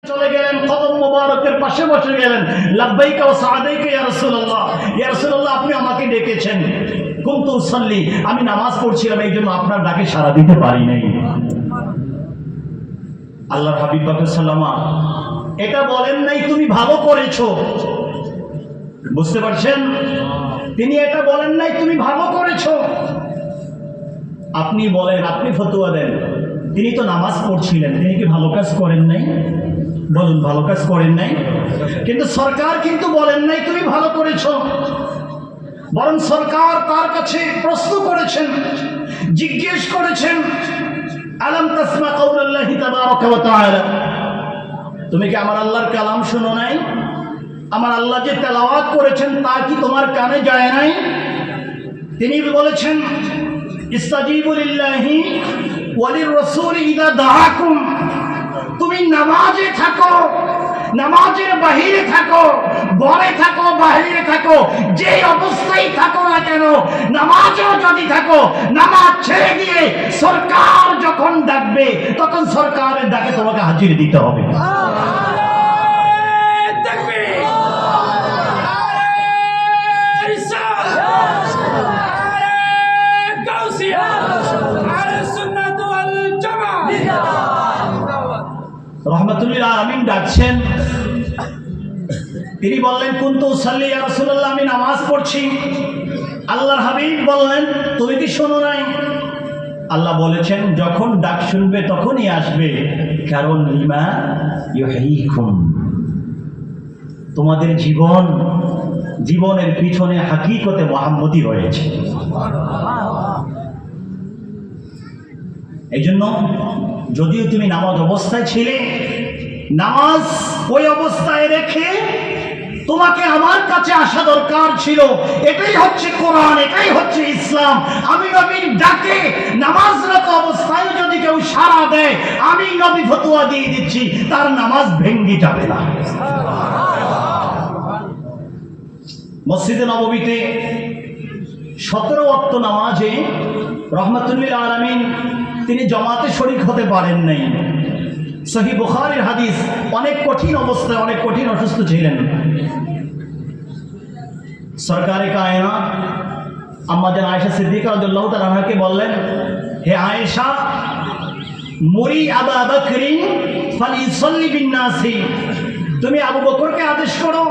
চলে গেলেন, কদম মোবারকের পাশে বসে গেলেন। লাব্বাইকা ওয়া সাআদাইকা ইয়া রাসূলুল্লাহ, ইয়া রাসূলুল্লাহ আপনি আমাকে ডেকেছেন। কুনতু উসাল্লি, আমি নামাজ পড়ছিলাম, এই জন্য আপনার ডাকে সাড়া দিতে পারি নাই। আল্লাহর হাবিব পাক সাল্লামা এটা বলেন নাই তুমি ভালো করেছো, বুঝতে পারছেন? তিনি এটা বলেন নাই তুমি ভালো করেছো। আপনি বলেন, আপনি ফতোয়া দেন, তিনি তো নামাজ পড়ছিলেন, তিনি কি ভালো কাজ করেন নাই? বলুন, ভালো কাজ করেন নাই? কিন্তু সরকার কিন্তু বলেন নাই তুমি ভালো করেছো, বরং সরকার তার কাছে প্রশ্ন করেছেন, জিজ্ঞেস করেছেন, আলাম তাসমা কাউলাল্লাহি তাবারাকা ওয়া তাআলা, তুমি কি আমার আল্লাহর কালাম শুনো নাই? আমার আল্লাহ যে তেলাওয়াত করেছেন তা কি তোমার কানে যায় নাই? তিনি বলেছেন, ইস্তাজিবু লিল্লাহি ওয়া লির রাসূলি ইযা দাআকুম, তুমি নামাজে থাকো, নামাজের বাহিরে থাকো, ঘরে থাকো, বাহিরে থাকো, যে অবস্থায় থাকো না কেন, নামাজেও যদি থাকো, নামাজ ছেড়ে দিয়ে সরকার যখন ডাকবে তখন সরকারের ডাকে তোমাকে হাজির দিতে হবে। রহমাতুল্লিল আলামিন ডাকছেন, তিনি বললেন কুনতু উসাল্লি ইয়া রাসূলুল্লাহ, আমি নামাজ পড়ছি। আল্লাহর হাবিব বললেন তুমি কি শোনো নাই? আল্লাহ বলেছেন যখন ডাক শুনবে তখনই আসবে, কারণ লিমা ইউহয়িকুম, তোমাদের জীবনের পিছনে হাকিকতে মুহাম্মদী রয়েছে। এই জন্য যদিও তুমি নামাজ অবস্থায় ছিলে, নামাজ ওই অবস্থায় রেখে তোমাকে আমার কাছে আসা দরকার ছিল। এটাই হচ্ছে কোরআন, এটাই হচ্ছে ইসলাম। আমি নবীর ডাকে নামাজরত অবস্থায় যদি কেউ সাড়া দেয়, আমি নবী ফতোয়া দিয়ে দিচ্ছি তার নামাজ ভেঙ্গে যাবে না। মসজিদে নববীতে 17 ওয়াক্ত নামাজে রহমাতুল্লিল আলামিন তিনি জামাতে শরীক হতে পারেন নাই। সহিহ বুখারীর হাদিস, অনেক কঠিন অবস্থায়, অনেক কঠিন অসুস্থ ছিলেন। সরকারে কায়নাত আম্মা জান আয়েশা সিদ্দিকা রাদিয়াল্লাহু তাআলা আনহাকে বললেন, হে আয়েশা, মুরি আবু বকরিন ফালিসাল্লি বিন নাসি, তুমি আবু বকরকে আদেশ করো,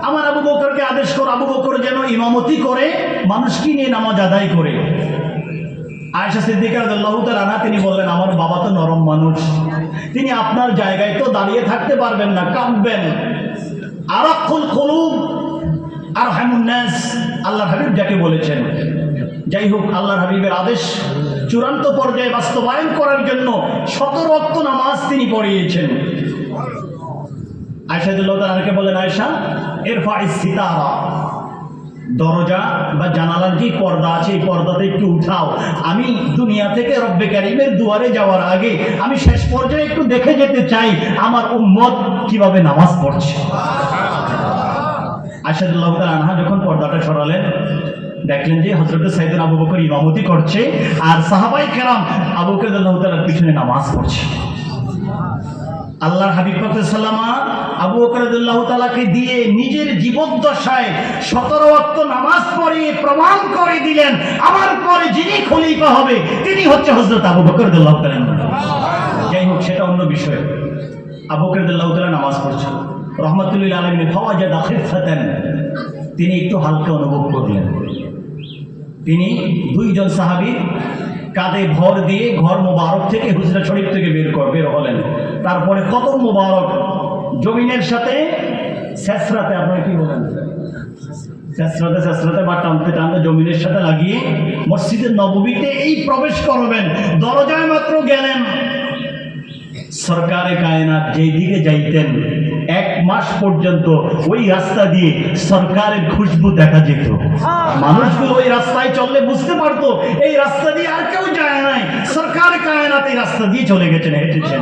আমার আবু বকরকে আদেশ করো, আবু বকর যেন ইমামতি করে মানুষকে নিয়ে নামাজ আদায় করে। আয়েশা সিদ্দিকা রাদিয়াল্লাহু তাআলা আনহা তিনি বললেন, আমার বাবা তো নরম মানুষ, তিনি আপনার জায়গায় তো দাঁড়িয়ে থাকতে পারবেন না, কাঁদবেন। আরাকুল কুলুব আরহামুন নাস, আল্লাহর হাবিব যাকে বলেছেন। যাই হোক, আল্লাহর হাবিবের আদেশ চূড়ান্ত পর্যায়ে বাস্তবায়ন করার জন্য 17 ওয়াক্ত নামাজ তিনি পড়িয়েছেন। আয়েশা রাদিয়াল্লাহু তাআলা আনহাকে বলেন, আয়েশা ইরফাইস সিতারা, দরজা বা জানালার যে পর্দা আছে এই পর্দাটা একটু উঠাও, আমি দুনিয়া থেকে রব্বে কারীমের দুয়ারে যাওয়ার আগে আমি শেষ পর্যায়ে একটু দেখে যেতে চাই আমার উম্মত কিভাবে নামাজ পড়ছে। আয়েশা রাদিয়াল্লাহু তাআলা আনহা যখন পর্দাটা সরালেন, দেখলেন যে হযরত সাইয়েদনা আবু বকর ইমামতি করছে আর সাহাবায়ে কেরাম আবু বকর রাদিয়াল্লাহু তাআলার পিছনে নামাজ পড়ছে। আল্লাহর হাবিব পাক সাল্লামা আবু বকর রাদিয়াল্লাহু তাআলাকে দিয়ে নিজের জীবদ্দশায় 17 ওয়াক্ত নামাজ পড়িয়ে প্রমাণ করে দিলেন, আমার পরে যিনি খলিফা হবে তিনি হচ্ছে হযরত আবু বকর রাদিয়াল্লাহু তাআলা। যাই হোক, সেটা অন্য বিষয়। আবু বকর রাদিয়াল্লাহু তাআলা নামাজ পড়ছেন, রহমাতুল্লিল আলামিন ফাওয়াজাদা খিফাতান, তিনি একটু হালকা অনুভব করলেন। তিনি 2 জন সাহাবী কাঁধে ভর দিয়ে ঘর মোবারক থেকে হুজরা শরীফ থেকে বের হলেন। তারপরে কদম মোবারক জমিনের সাথে শেষরাতে, আপনারা কি বলেন, শেষরাতে বা টানতে টানতে জমিনের সাথে লাগিয়ে মসজিদের নববীতে এই প্রবেশ করবেন। দরজায় মাত্র গেলেন, সরকারে কায়নাত যেই দিকে যাইতেন 1 মাস পর্যন্ত ওই রাস্তা দিয়ে সরকারের খুশবু দেখা যেত। মানুষগুলো ওই রাস্তায় চললে বুঝতে পারতো এই রাস্তা দিয়ে আর কেউ যায় নাই, সরকারে কায়নাত এই রাস্তা দিয়ে চলে গেছেন, হেঁটেছেন।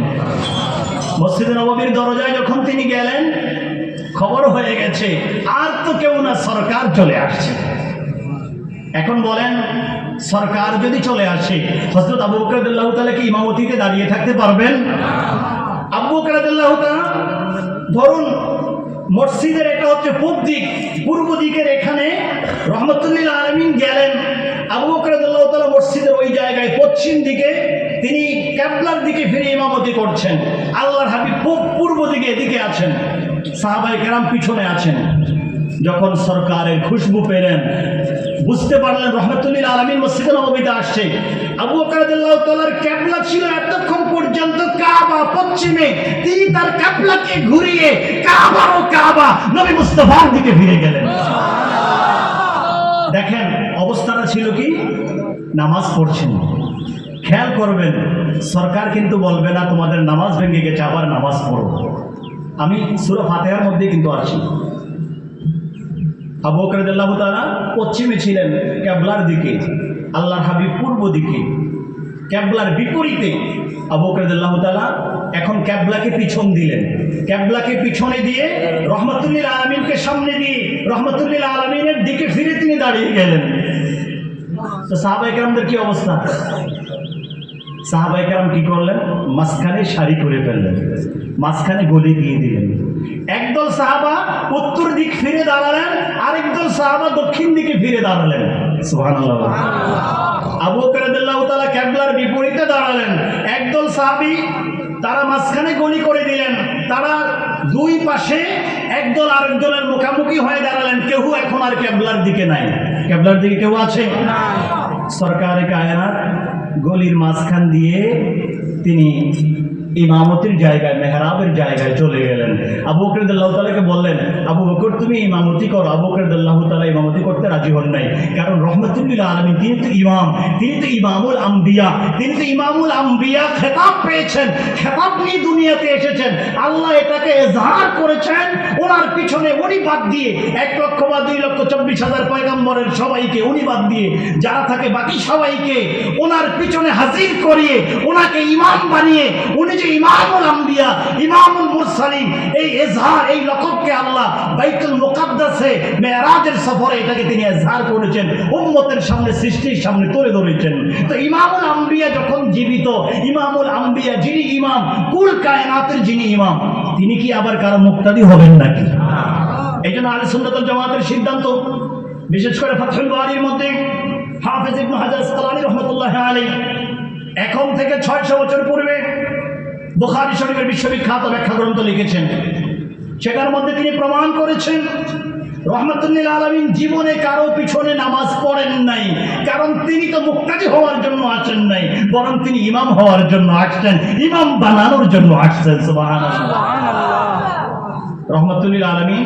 মসজিদে নববীর দরজায় যখন তিনি গেলেন, খবর হয়ে গেছে আর তো কেউ না, সরকার চলে আসছে। এখন বলেন, সরকার যদি চলে আসে, হযরত আবু বকর রাদিয়াল্লাহু তাআলা কি ইমামতিতে দাঁড়িয়ে থাকতে পারবেন? আবু বকর রাদিয়াল্লাহু তাআলা ধরুন মসজিদের এটা হচ্ছে পূর্ব দিক, পূর্ব দিকের এখানে রহমতুল্লিল আলামিন গেলেন, আবু বকর রাদিয়াল্লাহু তাআলা মসজিদের ওই জায়গায় পশ্চিম দিকে তিনি কিবলার দিকে ফিরে ইমামতি করছেন, আল্লাহর হাবিব পূর্ব দিকে এদিকে আছেন, সাহাবায়ে কেরাম পিছনে আছেন। যখন সরকারের খুশবু পেলেন, বুঝতে পারলেন রহমতুল্লিল আলামিন মসজিদে নববীতে আসছে। আবু বকর রাদিয়াল্লাহু তাআলার কিবলা ছিল এতক্ষণ পর্যন্ত কাবা পশ্চিমে, তিনি তার কিবলাকে ঘুরিয়ে কাবা নবী মুস্তাফার দিকে ফিরে গেলেন। দেখেন অবস্থাটা ছিল কি, নামাজ পড়ছেন। খেয়াল করবেন, সরকার কিন্তু বলবে না তোমাদের নামাজ ভেঙে গেছে আবার নামাজ পড়ো। আমি সূরা ফাতিহার মধ্যে কিন্তু আছি। আবু বকর রাদিয়াল্লাহু তাআলা পশ্চিমে ছিলেন কিবলার দিকে, আল্লাহর হাবিব পূর্ব দিকে, কিবলার বিপরীতে। আবু বকর রাদিয়াল্লাহু তাআলা এখন কিবলাকে পিছন দিলেন, কিবলাকে পিছনে দিয়ে রহমতুল্লিল আলামিনকে সামনে দিয়ে রহমতুল্লিল আলামিনের দিকে ফিরে তিনি দাঁড়িয়ে গেলেন। তো সাহাবায়ে কেরামদের কি অবস্থা? সাহাবায়ে কেরাম কি করলেন? মাঝখানে সারি করে ফেললেন, মাঝখানে গলি দিয়ে দিলেন। একদল সাহাবা উত্তর দিক ফিরে দাঁড়ালেন, আরেকদল সাহাবা দক্ষিণ দিকে ফিরে দাঁড়ালেন। সুবহানাল্লাহ। আবু বকর রাদিয়াল্লাহু তাআলা কিবলার বিপরীতে দাঁড়ালেন, একদল সাহাবী তারা মাঝখানে গলি করে দিলেন, তারা দুই পাশে একদল আরেকদলের মুখোমুখি হয়ে দাঁড়ালেন। কেউ এখন আর কিবলার দিকে নাই। কিবলার দিকে কেউ আছে? সরকারে কায়নাত গলির মাঝখান দিয়ে তিনি ইমামতির জায়গায়, মেহরাবের জায়গায় চলে গেলেন। আবু বকর রাদিয়াল্লাহু তাআলাকে বললেন, আবু বকর তুমি ইমামতি করো। আবু বকর রাদিয়াল্লাহু তাআলা ইমামতি করতে রাজি হন নাই, কারণ রহমতুল্লিল আলামিন তিনি তো ইমাম, তিনি তো ইমামুল আম্বিয়া, তিনি তো ইমামুল আম্বিয়া খেতাব পেয়েছেন, খেতাব নিয়ে দুনিয়াতে এসেছেন। আল্লাহ এটাকে এজহার করেছেন, ওনার পিছনে উনি বাদ দিয়ে 1 লক্ষ বা 2,24,000 পয়গম্বরের সবাইকে উনি বাদ দিয়ে যারা থাকে বাকি সবাইকে ওনার পিছনে হাজির করিয়ে ওনাকে ইমাম বানিয়ে উনি যে ইমামুল আম্বিয়া, ইমামুল মুরসালিন, এই এজহার, এই লকবকে আল্লাহ বাইতুল মুকাদ্দাসে মেরাজের সফরে এটাকে তিনি এজহার করেছেন, উম্মতের সামনে, সৃষ্টির সামনে তুলে ধরেছেন। তো ইমামুল আম্বিয়া যখন জীবিত, ইমামুল আম্বিয়া যিনি ইমাম, কুল কায়নাতের যিনি ইমাম, তিনি কি আবার কারো মুক্তাদি হবেন নাকি? এই জন্য আহলে সুন্নাত ওয়াল জামাতের সিদ্ধান্ত, বিশেষ করে ফাতহুল বারীর মধ্যে হাফেজ ইবনে হাজার আসকালানী রাহমাতুল্লাহি আলাইহি এখন থেকে 600 বছর পূর্বে বুখারী শরীফের বিশ্ববিখ্যাত ব্যাখ্যা গ্রন্থ লিখেছেন। সেটার মধ্যে তিনি প্রমাণ করেছেন রহমতুল্লিল আলামিন জীবনে কারো পিছনে নামাজ পড়েন নাই, কারণ তিনি তো মুক্তাদি হওয়ার জন্য আসেন নাই, বরং তিনি ইমাম হওয়ার জন্য আসছেন, ইমাম বানানোর জন্য আসছেন। সুবহানাল্লাহ। রহমতুল্লিল আলামিন